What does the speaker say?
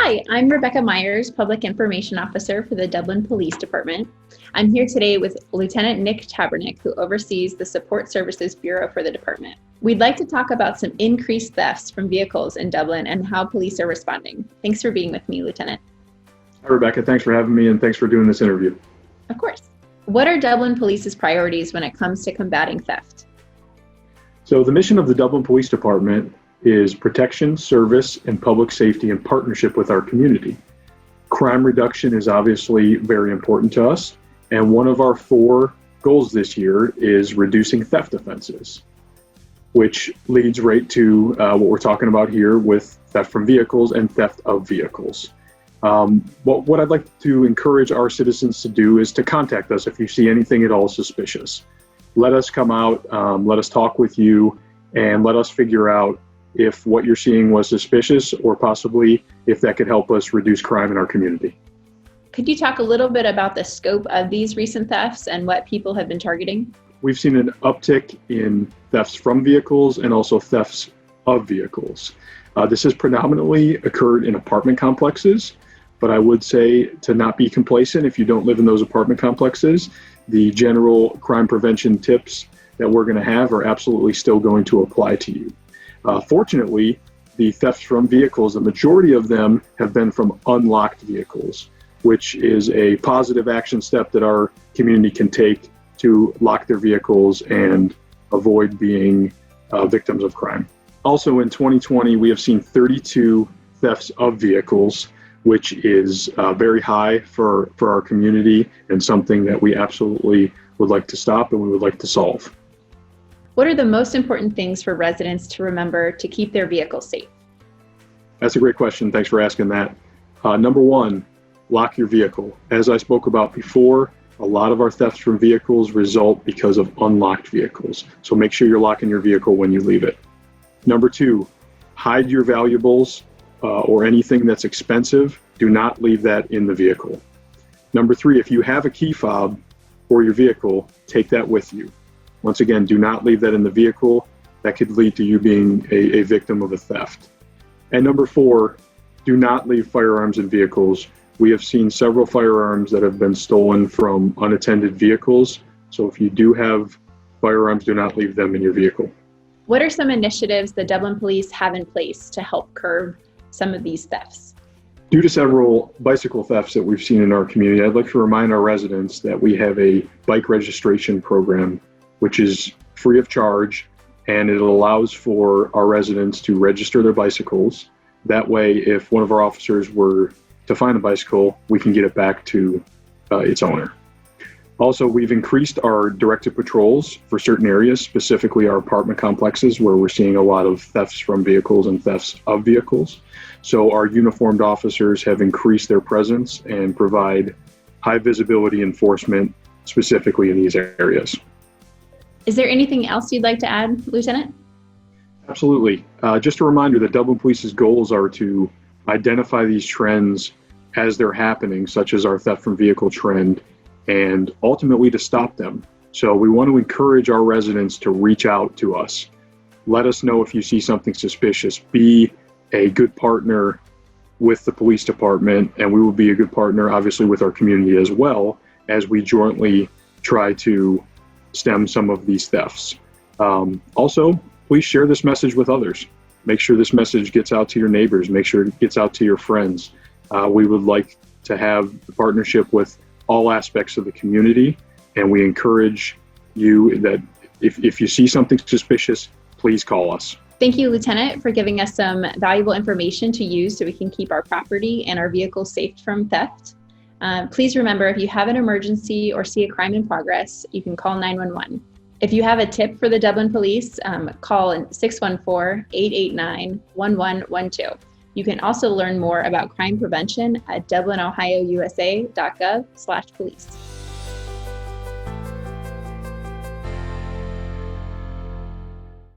Hi, I'm Rebecca Myers, Public Information Officer for the Dublin Police Department. I'm here today with Lieutenant Nick Tabernik, who oversees the Support Services Bureau for the department. We'd like to talk about some increased thefts from vehicles in Dublin and how police are responding. Thanks for being with me, Lieutenant. Hi, Rebecca. Thanks for having me, and thanks for doing this interview. Of course. What are Dublin Police's priorities when it comes to combating theft? So the mission of the Dublin Police Department is protection, service, and public safety in partnership with our community. Crime reduction is obviously very important to us, and one of our 4 goals this year is reducing theft offenses, which leads right to what we're talking about here with theft from vehicles and theft of vehicles. What I'd like to encourage our citizens to do is to contact us if you see anything at all suspicious. Let us come out, let us talk with you, and let us figure out if what you're seeing was suspicious or possibly if that could help us reduce crime in our community. Could you talk a little bit about the scope of these recent thefts and what people have been targeting? We've seen an uptick in thefts from vehicles and also thefts of vehicles. This has predominantly occurred in apartment complexes, but I would say to not be complacent if you don't live in those apartment complexes. The general crime prevention tips that we're going to have are absolutely still going to apply to you. Fortunately, the thefts from vehicles, the majority of them have been from unlocked vehicles, which is a positive action step that our community can take to lock their vehicles and avoid being victims of crime. Also in 2020, we have seen 32 thefts of vehicles, which is very high for our community and something that we absolutely would like to stop and we would like to solve. What are the most important things for residents to remember to keep their vehicles safe? That's a great question. Thanks for asking that. Number 1, lock your vehicle. As I spoke about before, a lot of our thefts from vehicles result because of unlocked vehicles. So make sure you're locking your vehicle when you leave it. Number 2, hide your valuables or anything that's expensive. Do not leave that in the vehicle. Number 3, if you have a key fob for your vehicle, take that with you. Once again, do not leave that in the vehicle. That could lead to you being a victim of a theft. And number 4, do not leave firearms in vehicles. We have seen several firearms that have been stolen from unattended vehicles. So if you do have firearms, do not leave them in your vehicle. What are some initiatives the Dublin Police have in place to help curb some of these thefts? Due to several bicycle thefts that we've seen in our community, I'd like to remind our residents that we have a bike registration program, which is free of charge, and it allows for our residents to register their bicycles. That way, if one of our officers were to find a bicycle, we can get it back to its owner. Also, we've increased our directed patrols for certain areas, specifically our apartment complexes, where we're seeing a lot of thefts from vehicles and thefts of vehicles. So our uniformed officers have increased their presence and provide high visibility enforcement specifically in these areas. Is there anything else you'd like to add, Lieutenant? Absolutely. Just a reminder that Dublin Police's goals are to identify these trends as they're happening, such as our theft from vehicle trend, and ultimately to stop them. So we want to encourage our residents to reach out to us. Let us know if you see something suspicious. Be a good partner with the police department, and we will be a good partner, obviously, with our community as well as we jointly try to stem some of these thefts. Also, please share this message with others. Make sure this message gets out to your neighbors. Make sure it gets out to your friends. We would like to have the partnership with all aspects of the community, and we encourage you that if you see something suspicious, please call us. Thank you, Lieutenant, for giving us some valuable information to use so we can keep our property and our vehicles safe from theft. Please remember, if you have an emergency or see a crime in progress, you can call 911. If you have a tip for the Dublin Police, call 614-889-1112. You can also learn more about crime prevention at dublinohiousa.gov/police.